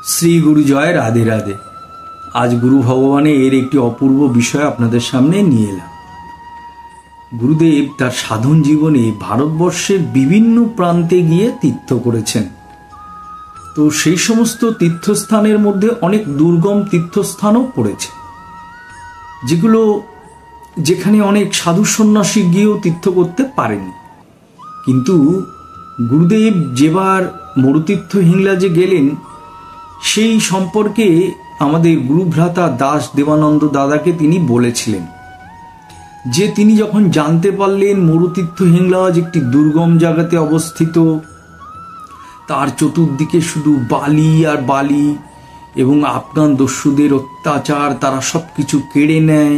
শ্রী গুরু জয়, রাধে রাধে। আজ গুরু ভগবানে এর একটি অপূর্ব বিষয় আপনাদের সামনে নিয়ে এলাম। গুরুদেব তার সাধন জীবনে ভারতবর্ষের বিভিন্ন প্রান্তে গিয়ে তীর্থ করেছেন। তো সেই সমস্ত তীর্থস্থানের মধ্যে অনেক দুর্গম তীর্থস্থানও পড়েছে, যেখানে অনেক সাধু সন্ন্যাসী গিয়েও তীর্থ করতে পারেনি। কিন্তু গুরুদেব যেবার মরুতীর্থ হিংলাজে গেলেন, সেই সম্পর্কে আমাদের গুরুভ্রাতা দাস দেবানন্দ দাদাকে তিনি বলেছিলেন যে তিনি যখন জানতে পারলেন মরুতীর্থ হিংলাজ একটি দুর্গম জায়গাতে অবস্থিত, তার চতুর্দিকে শুধু বালি আর বালি এবং আফগান দস্যুদের অত্যাচার, তারা সব কিছু কেড়ে নেয়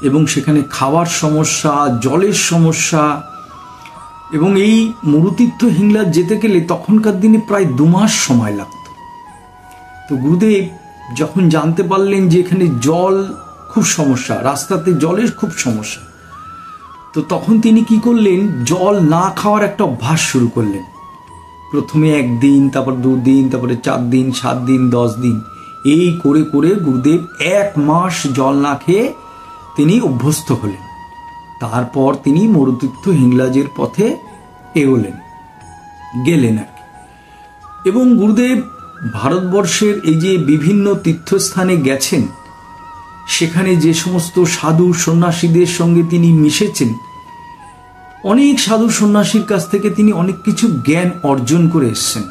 এবং সেখানে খাওয়ার সমস্যা, জলের সমস্যা, এবং এই মরুতীর্থ হিংলাজ যেতে গেলে তখনকার দিনে প্রায় 2 মাস সময় লাগত। তো গুরুদেব যখন জানতে পারলেন যে এখানে জল খুব সমস্যা, রাস্তাতে জলের খুব সমস্যা, তো তখন তিনি কি করলেন, জল না খাওয়ার একটা অভ্যাস শুরু করলেন। প্রথমে 1 দিন, তারপর 2 দিন, তারপরে 4 দিন, 7 দিন, 10 দিন, এই করে করে গুরুদেব 1 মাস জল না খেয়ে তিনি অভ্যস্ত হলেন। তারপর তিনি মরুতীর্থ হিংলাজের পথে গেলেন আর কি। এবং গুরুদেব ভারতবর্ষের এই যে বিভিন্ন তীর্থস্থানে গেছেন, সেখানে যে সমস্ত সাধু সন্ন্যাসীদের সঙ্গে তিনি মিশেছেন, অনেক সাধু সন্ন্যাসীর কাছ থেকে তিনি অনেক কিছু জ্ঞান অর্জন করে এসছেন।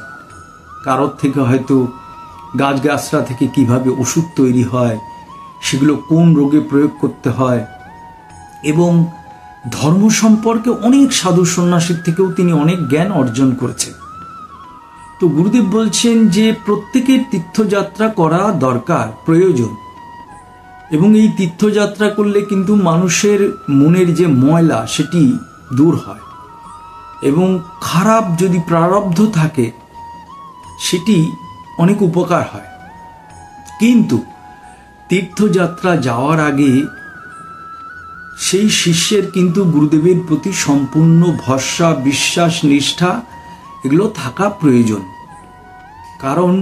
কারোর থেকে হয়তো গাছগাছরা থেকে কিভাবে ওষুধ তৈরি হয়, সেগুলো কোন রোগে প্রয়োগ করতে হয়, এবং ধর্ম সম্পর্কে অনেক সাধু সন্ন্যাসীর থেকেও তিনি অনেক জ্ঞান অর্জন করেছেন। তো গুরুদেব বলছেন যে প্রত্যেকের তীর্থযাত্রা করা দরকার, প্রয়োজন, এবং এই তীর্থযাত্রা করলে কিন্তু মানুষের মনের যে ময়লা সেটি দূর হয়, এবং খারাপ যদি প্রারব্ধ থাকে সেটি অনেক উপকার হয়। কিন্তু তীর্থযাত্রা যাওয়ার আগে সেই শিষ্যের কিন্তু গুরুদেবের প্রতি সম্পূর্ণ ভরসা, বিশ্বাস, নিষ্ঠা এগুলো থাকা প্রয়োজন। কারণ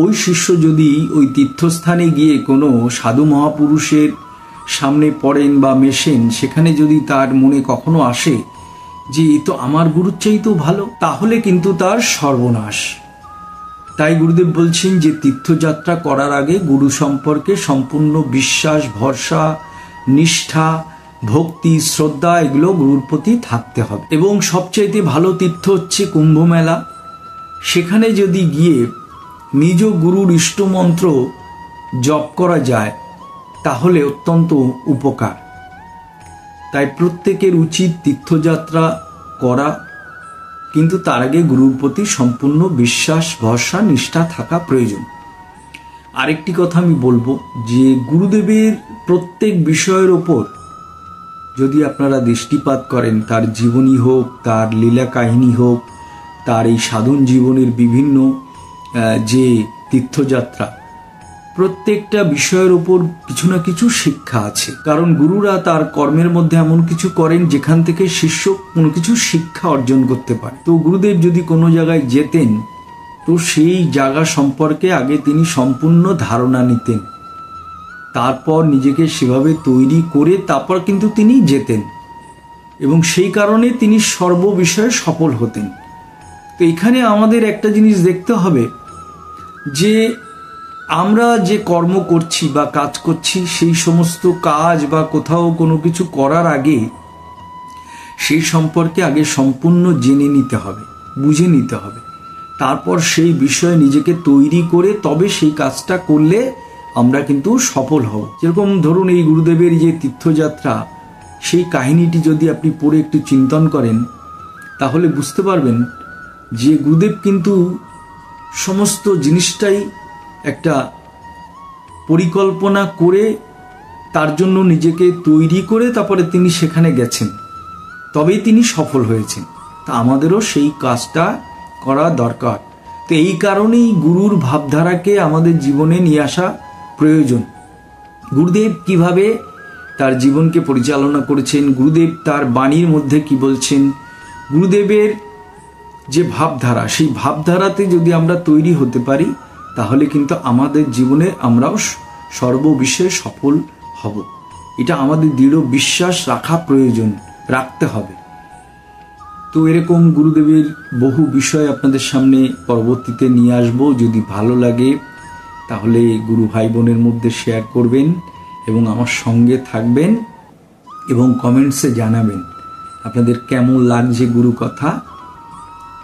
ওই শিষ্য যদি ওই তীর্থস্থানে গিয়ে কোনো সাধু মহাপুরুষের সামনে পড়েন বা মেশেন, সেখানে যদি তার মনে কখনো আসে যে এ তো আমার গুরুর চাইতেও ভালো, তাহলে কিন্তু তার সর্বনাশ। তাই গুরুদেব বলছেন যে তীর্থযাত্রা করার আগে গুরু সম্পর্কে সম্পূর্ণ বিশ্বাস, ভরসা, নিষ্ঠা, ভক্তি, শ্রদ্ধা এগুলো গুরুর প্রতি থাকতে হবে। এবং সবচাইতে ভালো তীর্থ হচ্ছে কুম্ভ মেলা। সেখানে যদি গিয়ে নিজ গুরুর ইষ্টমন্ত্র জপ করা যায় তাহলে অত্যন্ত উপকার। তাই প্রত্যেকের উচিত তীর্থযাত্রা করা, কিন্তু তার আগে গুরুর প্রতি সম্পূর্ণ বিশ্বাস, ভরসা, নিষ্ঠা থাকা প্রয়োজন। আরেকটি কথা আমি বলবো যে গুরুদেবের প্রত্যেক বিষয়ের ওপর যদি আপনারা দৃষ্টিপাত করেন, তার জীবনী হোক, তার লীলা কাহিনী হোক, তার এই সাধন জীবনের বিভিন্ন যে তীর্থযাত্রা, প্রত্যেকটা বিষয়ের উপর কিছু না কিছু শিক্ষা আছে। কারণ গুরুরা তার কর্মের মধ্যে এমন কিছু করেন যেখান থেকে শিষ্য কোনো কিছু শিক্ষা অর্জন করতে পারে। তো গুরুদেব যদি কোনো জায়গায় যেতেন, তো সেই জায়গা সম্পর্কে আগে তিনি সম্পূর্ণ ধারণা নিতেন, তারপর নিজেকে সেভাবে তৈরি করে তারপর কিন্তু তিনি যেতেন, এবং সেই কারণে তিনি সর্ববিষয়ে সফল হতেন। তো এখানে আমাদের একটা জিনিস দেখতে হবে যে আমরা যে কর্ম করছি বা কাজ করছি, সেই সমস্ত কাজ বা কোথাও কোনো কিছু করার আগে সেই সম্পর্কে আগে সম্পূর্ণ জেনে নিতে হবে, বুঝে নিতে হবে, তারপর সেই বিষয়ে নিজেকে তৈরি করে তবে সেই কাজটা করলে আমরা কিন্তু সফল হব। যেরকম ধরুন এই গুরুদেবের যে তীর্থযাত্রা, সেই কাহিনীটি যদি আপনি পড়ে একটু চিন্তন করেন তাহলে বুঝতে পারবেন যে গুরুদেব কিন্তু সমস্ত জিনিসটাই একটা পরিকল্পনা করে তার জন্য নিজেকে তৈরি করে তারপরে তিনি সেখানে গেছেন, তবেই তিনি সফল হয়েছেন। তা আমাদেরও সেই কাজটা করা দরকার। তো এই কারণেই গুরুর ভাবধারাকে আমাদের জীবনে নিয়ে আসা প্রয়োজন। গুরুদেব কিভাবে তার জীবনকে পরিচালনা করেছেন, গুরুদেব তার বাণীর মধ্যে কি বলছেন, গুরুদেবের যে ভাবধারা, সেই ভাবধারাতে যদি আমরা তৈরি হতে পারি তাহলে কিন্তু আমাদের জীবনে আমরাও সর্ববিষয়ে সফল হব। এটা আমাদের দৃঢ় বিশ্বাস রাখা প্রয়োজন, রাখতে হবে। তো এরকম গুরুদেবের বহু বিষয় আপনাদের সামনে পরবর্তীতে নিয়ে আসবো। যদি ভালো লাগে তাহলে গুরু ভাই বোনের মধ্যে শেয়ার করবেন এবং আমার সঙ্গে থাকবেন এবং কমেন্টসে জানাবেন আপনাদের কেমন লাগছে গুরু কথা।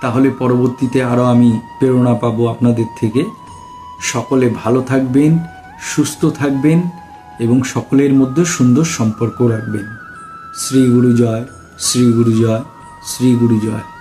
তাহলে পরবর্তীতে আরও আমি প্রেরণা পাবো আপনাদের থেকে। সকলে ভালো থাকবেন, সুস্থ থাকবেন এবং সকলের মধ্যে সুন্দর সম্পর্ক রাখবেন। শ্রী গুরু জয়, শ্রী গুরু জয়, শ্রী গুরু জয়।